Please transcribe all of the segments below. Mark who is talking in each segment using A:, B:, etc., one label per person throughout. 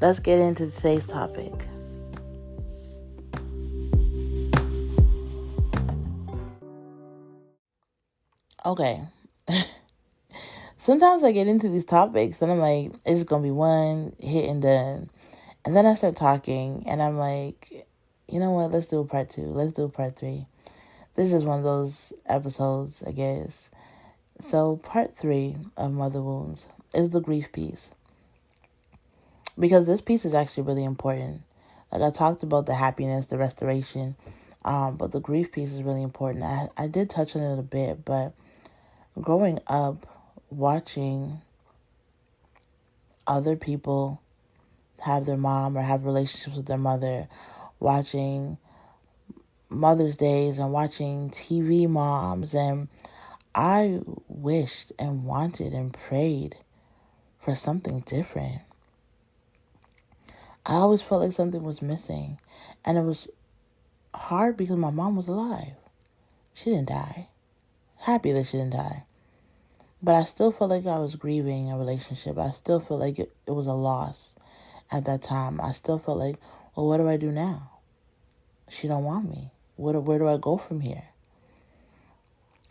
A: let's get into today's topic. Okay. Sometimes I get into these topics and I'm like, it's just going to be one hit and done. And then I start talking and I'm like, you know what? Let's do a part 2. Let's do a part 3. This is one of those episodes, I guess. So part 3 of Mother Wounds is the grief piece. Because this piece is actually really important. Like I talked about the happiness, the restoration, but the grief piece is really important. I did touch on it a bit, but growing up, watching other people have their mom or have relationships with their mother, watching Mother's Days and watching TV moms, and I wished and wanted and prayed for something different. I always felt like something was missing, and it was hard because my mom was alive. She didn't die. Happy that she didn't die. But I still felt like I was grieving a relationship. I still felt like it was a loss at that time. I still felt like, well, what do I do now? She don't want me. Where do I go from here?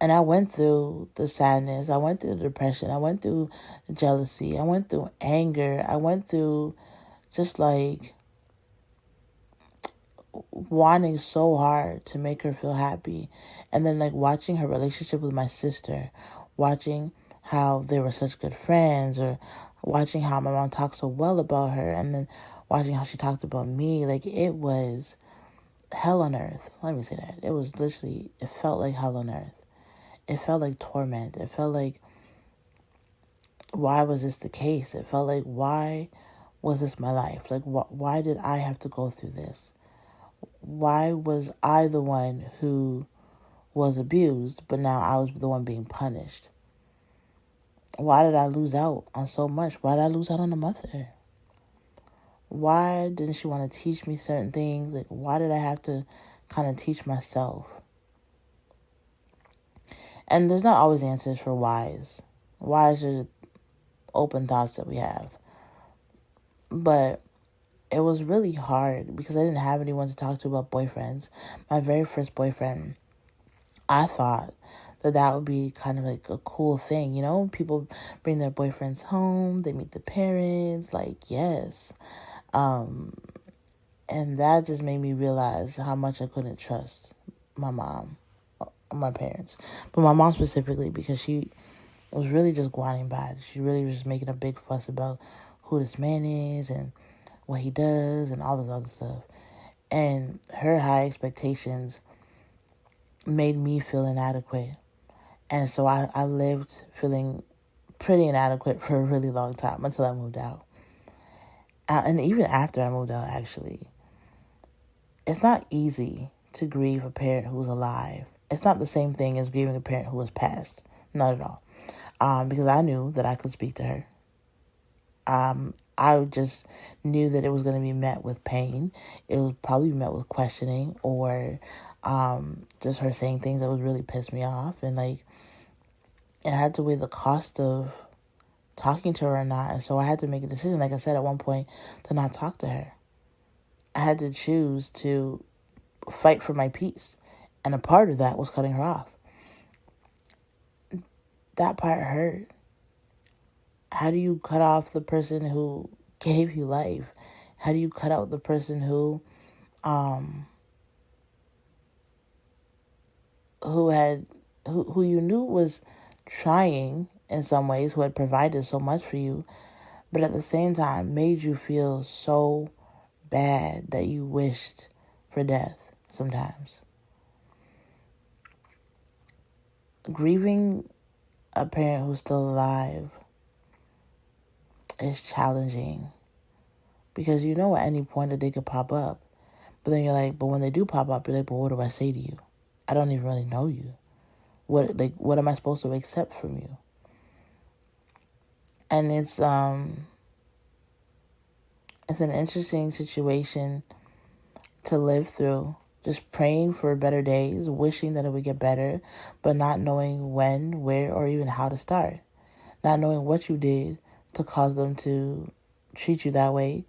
A: And I went through the sadness. I went through the depression. I went through jealousy. I went through anger. I went through just like wanting so hard to make her feel happy. And then like watching her relationship with my sister, watching how they were such good friends, or watching how my mom talked so well about her, and then watching how she talked about me. Like it was hell on earth. Let me say that. It was literally, it felt like hell on earth. It felt like torment. It felt like, why was this the case? It felt like, why was this my life? Like, why did I have to go through this? Why was I the one who was abused, but now I was the one being punished? Why did I lose out on so much? Why did I lose out on a mother? Why didn't she want to teach me certain things? Like, why did I have to kind of teach myself? And there's not always answers for whys. Whys are open thoughts that we have. But it was really hard because I didn't have anyone to talk to about boyfriends. My very first boyfriend, I thought that would be kind of like a cool thing. You know, people bring their boyfriends home, they meet the parents, like, yes. And that just made me realize how much I couldn't trust my mom, my parents. But my mom specifically, because she was really just whining bad. She really was just making a big fuss about who this man is and what he does and all this other stuff. And her high expectations made me feel inadequate. And so I lived feeling pretty inadequate for a really long time until I moved out. And even after I moved out, actually, it's not easy to grieve a parent who's alive. It's not the same thing as grieving a parent who has passed. Not at all. Because I knew that I could speak to her. I just knew that it was going to be met with pain. It was probably met with questioning, or just her saying things that would really piss me off. And like, I had to weigh the cost of talking to her or not. And so I had to make a decision, like I said at one point, to not talk to her. I had to choose to fight for my peace. And a part of that was cutting her off. That part hurt. How do you cut off the person who gave you life? How do you cut out the person who you knew was trying in some ways, who had provided so much for you, but at the same time made you feel so bad that you wished for death sometimes? Grieving a parent who's still alive is challenging, because you know at any point that they could pop up. But then you're like, but when they do pop up, you're like, but what do I say to you? I don't even really know you. What am I supposed to accept from you? And it's an interesting situation to live through. Just praying for better days, wishing that it would get better, but not knowing when, where, or even how to start. Not knowing what you did to cause them to treat you that way,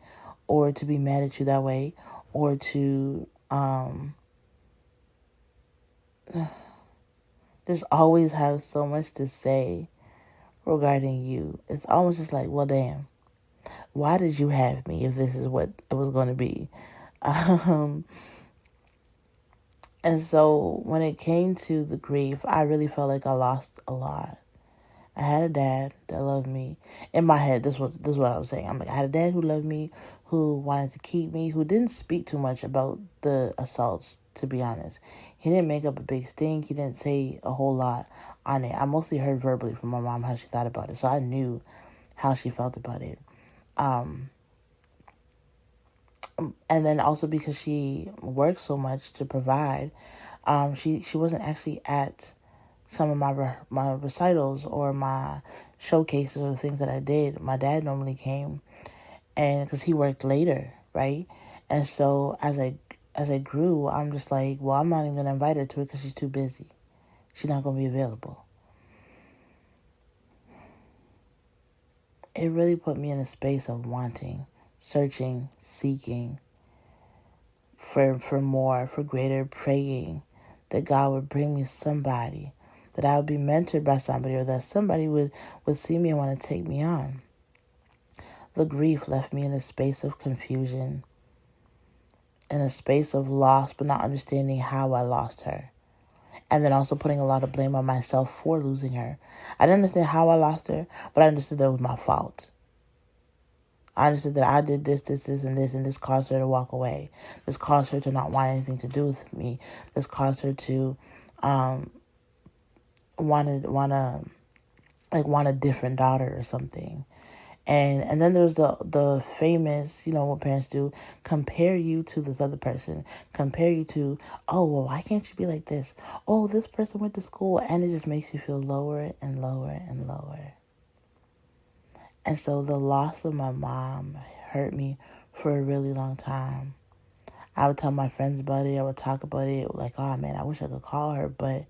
A: or to be mad at you that way, or to just always have so much to say regarding you. It's almost just like, well, damn, why did you have me if this is what it was going to be? And so when it came to the grief, I really felt like I lost a lot. I had a dad that loved me. In my head, this is what I was saying. I'm like, I had a dad who loved me, who wanted to keep me, who didn't speak too much about the assaults, to be honest. He didn't make up a big stink. He didn't say a whole lot on it. I mostly heard verbally from my mom how she thought about it. So I knew how she felt about it. And then also because she worked so much to provide, she wasn't actually at some of my recitals or my showcases or the things that I did. My dad normally came, and because he worked later, right? And so as I grew, I'm just like, well, I'm not even gonna invite her to it because she's too busy. She's not gonna be available. It really put me in a space of wanting, searching, seeking for more, for greater, praying that God would bring me somebody, that I would be mentored by somebody, or that somebody would see me and want to take me on. The grief left me in a space of confusion, in a space of loss, but not understanding how I lost her. And then also putting a lot of blame on myself for losing her. I didn't understand how I lost her, but I understood that it was my fault. I understood that I did this, and this caused her to walk away. This caused her to not want anything to do with me. This caused her to want a different daughter or something. And then there's the famous, what parents do, compare you to this other person. Compare you to, oh, well, why can't you be like this? Oh, this person went to school, and it just makes you feel lower and lower and lower. And so the loss of my mom hurt me for a really long time. I would tell my friends about it. I would talk about it like, oh, man, I wish I could call her, but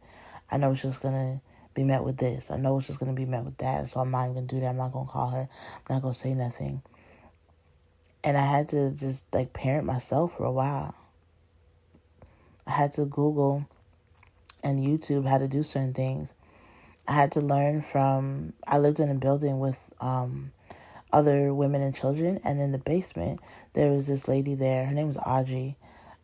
A: I know it's just going to be met with this. I know it's just going to be met with that. So I'm not even going to do that. I'm not going to call her. I'm not going to say nothing. And I had to just parent myself for a while. I had to Google and YouTube how to do certain things. I had to learn I lived in a building with other women and children. And in the basement, there was this lady there. Her name was Audrey.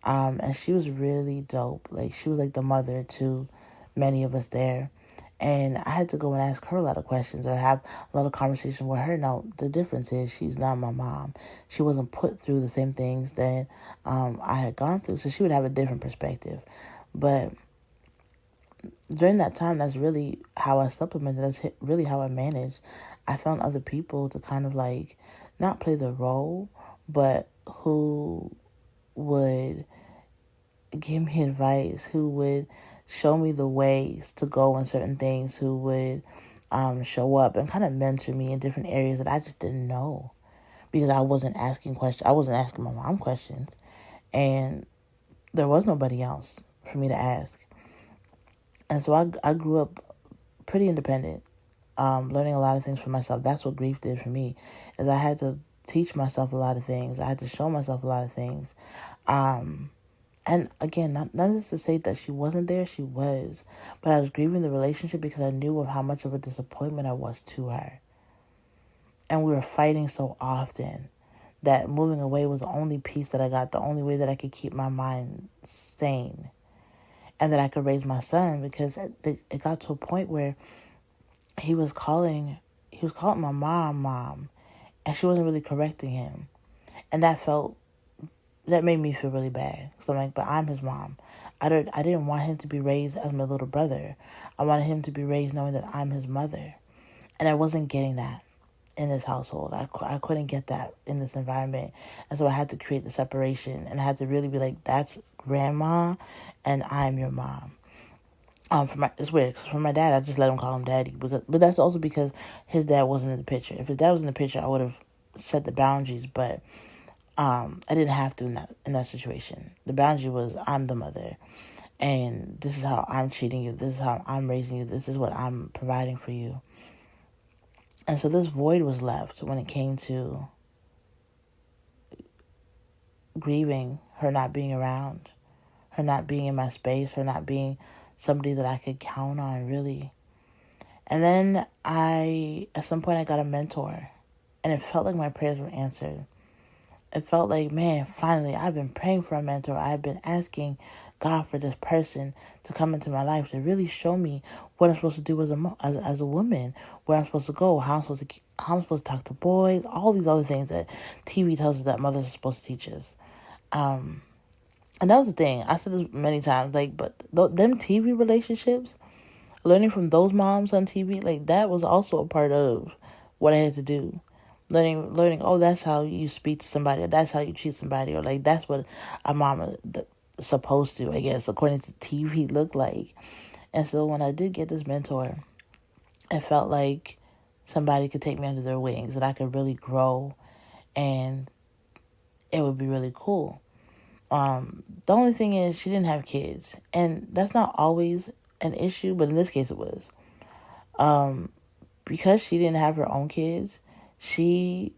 A: And she was really dope. She was the mother to many of us there. And I had to go and ask her a lot of questions or have a lot of conversation with her. Now, the difference is she's not my mom. She wasn't put through the same things that I had gone through. So she would have a different perspective. But during that time, that's really how I supplemented. That's really how I managed. I found other people to kind of not play the role, but who would give me advice, who would show me the ways to go in certain things, who would show up and kind of mentor me in different areas that I just didn't know because I wasn't asking questions. I wasn't asking my mom questions, and there was nobody else for me to ask. And so I grew up pretty independent, learning a lot of things for myself. That's what grief did for me, is I had to teach myself a lot of things. I had to show myself a lot of things. And again, not just to say that she wasn't there, she was. But I was grieving the relationship because I knew of how much of a disappointment I was to her. And we were fighting so often that moving away was the only peace that I got, the only way that I could keep my mind sane. And that I could raise my son, because it got to a point where he was calling my mom, and she wasn't really correcting him. And that made me feel really bad. So I'm like, but I'm his mom. I didn't want him to be raised as my little brother. I wanted him to be raised knowing that I'm his mother. And I wasn't getting that in this household. I couldn't get that in this environment. And so I had to create the separation. And I had to really be like, that's grandma and I'm your mom. It's weird, because for my dad, I just let him call him daddy. But that's also because his dad wasn't in the picture. If his dad was in the picture, I would have set the boundaries. But I didn't have to in that situation. The boundary was, I'm the mother, and this is how I'm treating you. This is how I'm raising you. This is what I'm providing for you. And so this void was left when it came to grieving her not being around, her not being in my space, her not being somebody that I could count on, really. And then at some point, I got a mentor, and it felt like my prayers were answered. It felt like, man, finally, I've been praying for a mentor. I've been asking God for this person to come into my life to really show me what I'm supposed to do as a woman, where I'm supposed to go, how I'm supposed to talk to boys, all these other things that TV tells us that mothers are supposed to teach us. And that was the thing. I said this many times, like, but them TV relationships, learning from those moms on TV, like, that was also a part of what I had to do. Learning, oh, that's how you speak to somebody, or that's how you treat somebody, or like that's what a mom is supposed to, I guess, according to TV, look like. And so when I did get this mentor, it felt like somebody could take me under their wings, and I could really grow, and it would be really cool. The only thing is she didn't have kids, and that's not always an issue, but in this case it was. Because she didn't have her own kids, she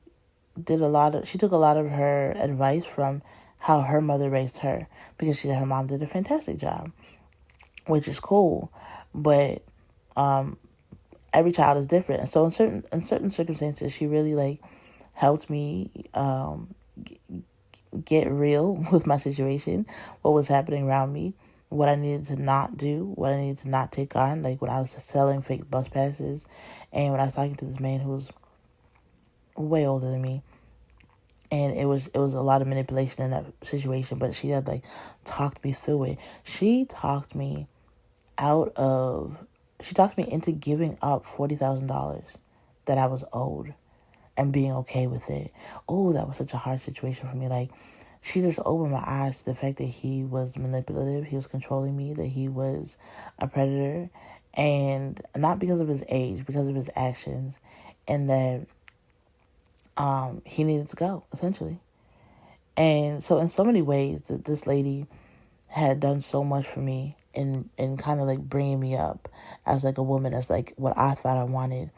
A: took a lot of her advice from how her mother raised her, because she said her mom did a fantastic job, which is cool, but every child is different. And so in certain circumstances, she really like helped me get real with my situation, what was happening around me, what I needed to not do, what I needed to not take on, like when I was selling fake bus passes, and when I was talking to this man who was way older than me. And it was a lot of manipulation in that situation, but she had like talked me through it. She talked me into giving up $40,000 that I was owed and being okay with it. Oh, that was such a hard situation for me. Like, she just opened my eyes to the fact that he was manipulative, he was controlling me, that he was a predator, and not because of his age, because of his actions, and that he needed to go, essentially. And so in so many ways, this lady had done so much for me in kind of like bringing me up as like a woman, as like what I thought I wanted.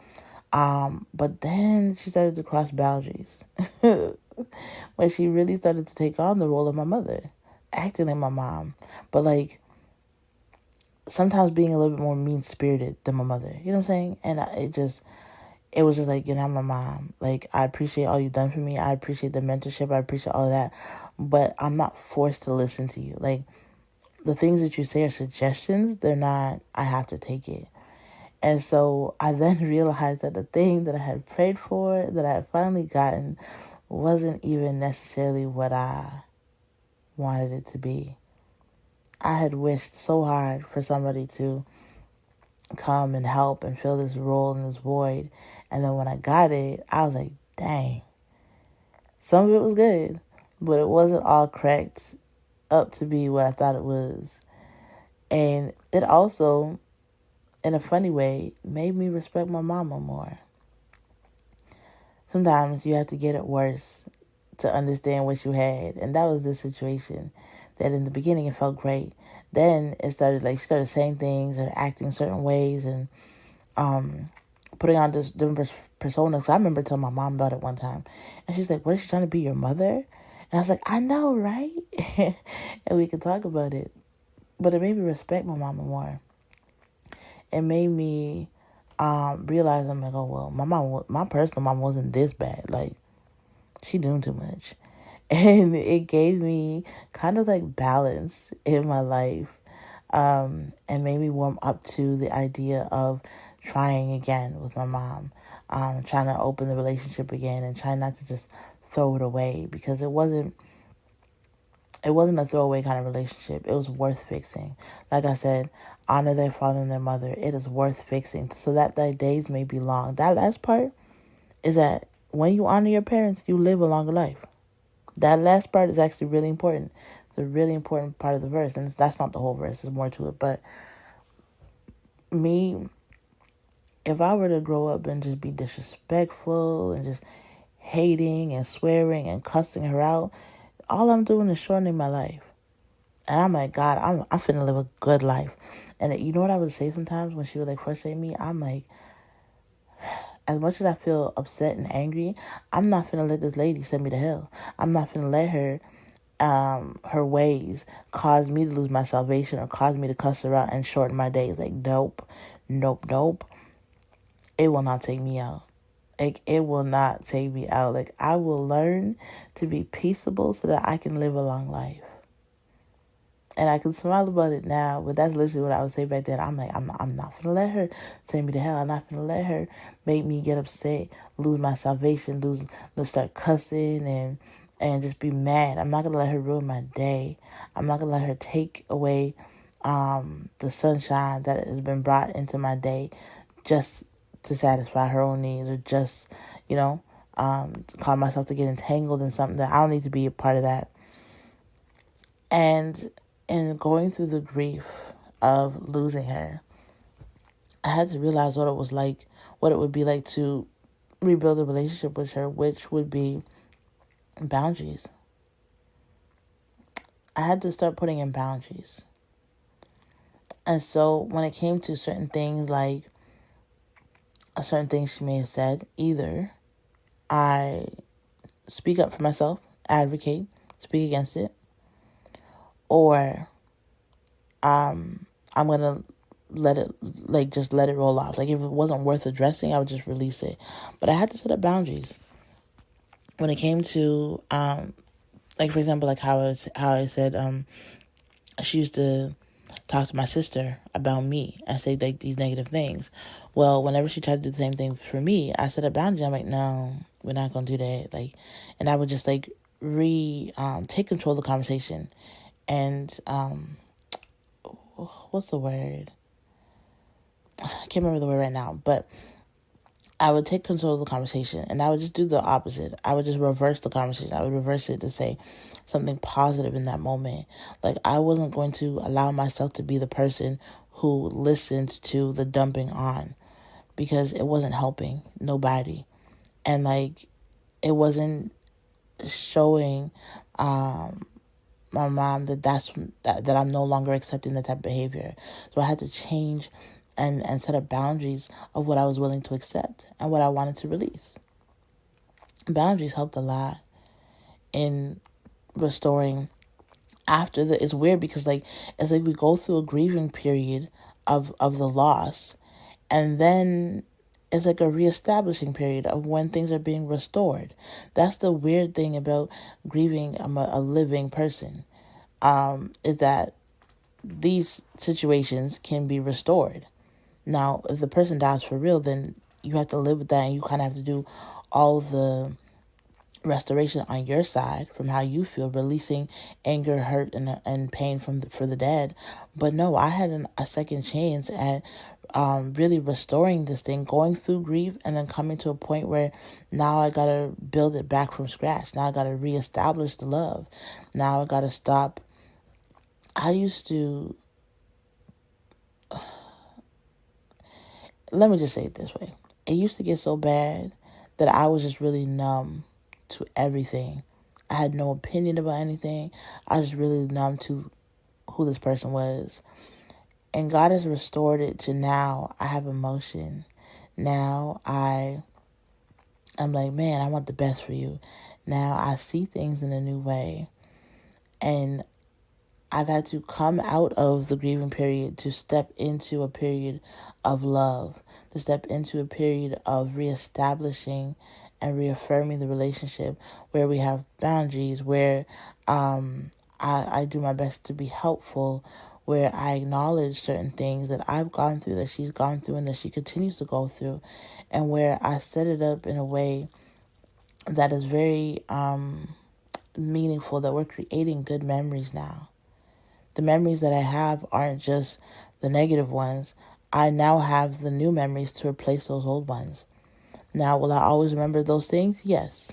A: But then she started to cross boundaries when she really started to take on the role of my mother, acting like my mom, but like sometimes being a little bit more mean-spirited than my mother. You know what I'm saying? And it was just like, I'm my mom. Like, I appreciate all you've done for me. I appreciate the mentorship. I appreciate all of that. But I'm not forced to listen to you. Like, the things that you say are suggestions. They're not, I have to take it. And so I then realized that the thing that I had prayed for, that I had finally gotten, wasn't even necessarily what I wanted it to be. I had wished so hard for somebody to come and help and fill this role and this void. And then when I got it, I was like, dang. Some of it was good, but it wasn't all cracked up to be what I thought it was. And it also, in a funny way, made me respect my mama more. Sometimes you have to get it worse to understand what you had. And that was the situation. That in the beginning, it felt great. Then it started, like, she started saying things or acting certain ways and putting on this different persona. So I remember telling my mom about it one time. And she's like, what, is she trying to be your mother? And I was like, I know, right? And we could talk about it. But it made me respect my mama more. It made me realize, I'm like, oh, well, my personal mom wasn't this bad. Like, she doing too much. And it gave me kind of like balance in my life, and made me warm up to the idea of trying again with my mom, trying to open the relationship again and trying not to just throw it away, because it wasn't a throwaway kind of relationship. It was worth fixing. Like I said, honor their father and their mother. It is worth fixing so that their days may be long. That last part is that when you honor your parents, you live a longer life. That last part is actually really important. It's a really important part of the verse. And that's not the whole verse. There's more to it. But me, if I were to grow up and just be disrespectful and just hating and swearing and cussing her out, all I'm doing is shortening my life. And I'm like, God, I'm finna live a good life. And you know what I would say sometimes when she would like frustrate me? I'm like, as much as I feel upset and angry, I'm not finna let this lady send me to hell. I'm not finna let her her ways caused me to lose my salvation or caused me to cuss her out and shorten my days. Like, nope, nope, nope. It will not take me out. Like, it will not take me out. Like, I will learn to be peaceable so that I can live a long life. And I can smile about it now, but that's literally what I would say back then. I'm like, I'm not going to let her send me to hell. I'm not going to let her make me get upset, lose my salvation, start cussing and just be mad. I'm not going to let her ruin my day. I'm not going to let her take away the sunshine that has been brought into my day just to satisfy her own needs, or just, cause myself to get entangled in something that I don't need to be a part of that. And in going through the grief of losing her, I had to realize what it would be like to rebuild a relationship with her, which would be boundaries. I had to start putting in boundaries. And so when it came to certain things, like certain things she may have said, either I speak up for myself, advocate, speak against it, or I'm gonna let it just let it roll off. Like, if it wasn't worth addressing, I would just release it. But I had to set up boundaries when it came to like, for example, like how I said she used to talk to my sister about me and say like these negative things. Well, whenever she tried to do the same thing for me, I set a boundary. I'm like, no, we're not gonna do that. Like, and I would just like take control of the conversation. And what's the word? I can't remember the word right now, but I would take control of the conversation and I would just do the opposite. I would just reverse the conversation. I would reverse it to say something positive in that moment. Like, I wasn't going to allow myself to be the person who listened to the dumping on, because it wasn't helping nobody. And like, it wasn't showing my mom that I'm no longer accepting that type of behavior. So I had to change and set up boundaries of what I was willing to accept and what I wanted to release. Boundaries helped a lot in restoring after it's weird because it's like we go through a grieving period of the loss, and then it's like a reestablishing period of when things are being restored. That's the weird thing about grieving a living person, is that these situations can be restored. Now, if the person dies for real, then you have to live with that, and you kind of have to do all the restoration on your side from how you feel, releasing anger, hurt, and pain for the dead. But no, I had a second chance at really restoring this thing, going through grief, and then coming to a point where now I gotta build it back from scratch. Now I gotta reestablish the love. Now I gotta stop. I used to, let me just say it this way. It used to get so bad that I was just really numb to everything. I had no opinion about anything. I was really numb to who this person was. And God has restored it to now I have emotion. Now I'm like, man, I want the best for you. Now I see things in a new way. And I got to come out of the grieving period to step into a period of love, to step into a period of reestablishing and reaffirming the relationship, where we have boundaries, where I do my best to be helpful, where I acknowledge certain things that I've gone through, that she's gone through, and that she continues to go through, and where I set it up in a way that is very meaningful, that we're creating good memories now. The memories that I have aren't just the negative ones. I now have the new memories to replace those old ones. Now, will I always remember those things? Yes.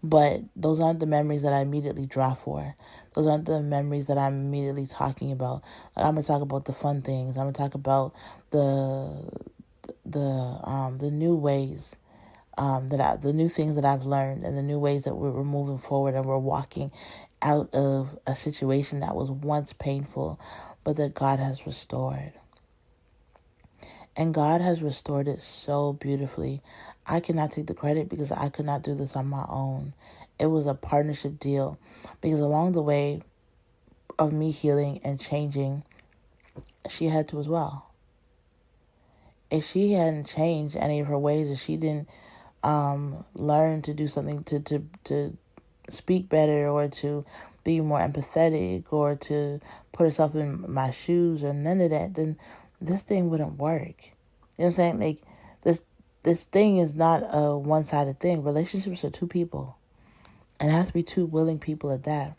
A: But those aren't the memories that I immediately draw for. Those aren't the memories that I'm immediately talking about. Like, I'm going to talk about the fun things. I'm going to talk about the new ways, the new things that I've learned, and the new ways that we're moving forward, and we're walking out of a situation that was once painful, but that God has restored. And God has restored it so beautifully. I cannot take the credit because I could not do this on my own. It was a partnership deal, because along the way of me healing and changing, she had to as well. If she hadn't changed any of her ways, if she didn't learn to do something to speak better, or to be more empathetic, or to put herself in my shoes, or none of that, then this thing wouldn't work. You know what I'm saying? Like, this thing is not a one-sided thing. Relationships are two people. And it has to be two willing people at that.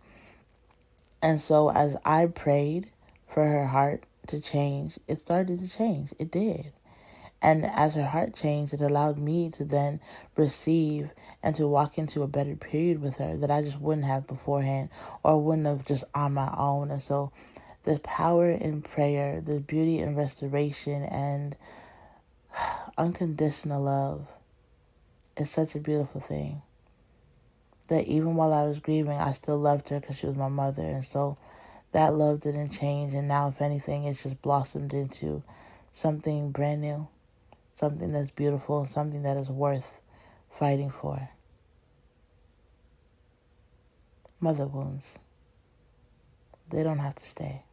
A: And so as I prayed for her heart to change, it started to change. It did. And as her heart changed, it allowed me to then receive and to walk into a better period with her that I just wouldn't have beforehand, or wouldn't have just on my own. And so there's power in prayer, there's beauty in restoration, and unconditional love is such a beautiful thing. That even while I was grieving, I still loved her because she was my mother. And so that love didn't change. And now, if anything, it's just blossomed into something brand new. Something that's beautiful. Something that is worth fighting for. Mother wounds. They don't have to stay.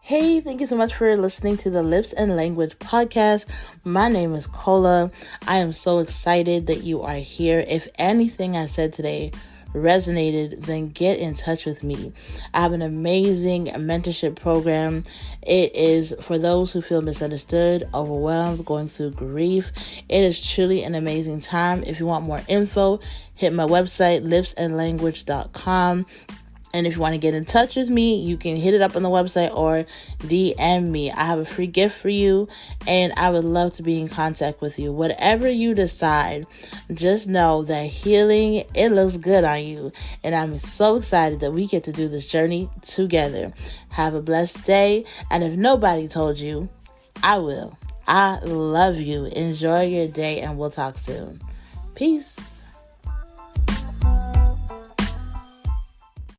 A: Hey, thank you so much for listening to the Lips and Language podcast. My name is Cola. I am so excited that you are here. If anything I said today resonated, then get in touch with me. I have an amazing mentorship program. It is for those who feel misunderstood, overwhelmed, going through grief. It is truly an amazing time. If you want more info, hit my website, lipsandlanguage.com. And if you want to get in touch with me, you can hit it up on the website or DM me. I have a free gift for you, and I would love to be in contact with you. Whatever you decide, just know that healing, it looks good on you. And I'm so excited that we get to do this journey together. Have a blessed day. And if nobody told you, I will. I love you. Enjoy your day, and we'll talk soon. Peace.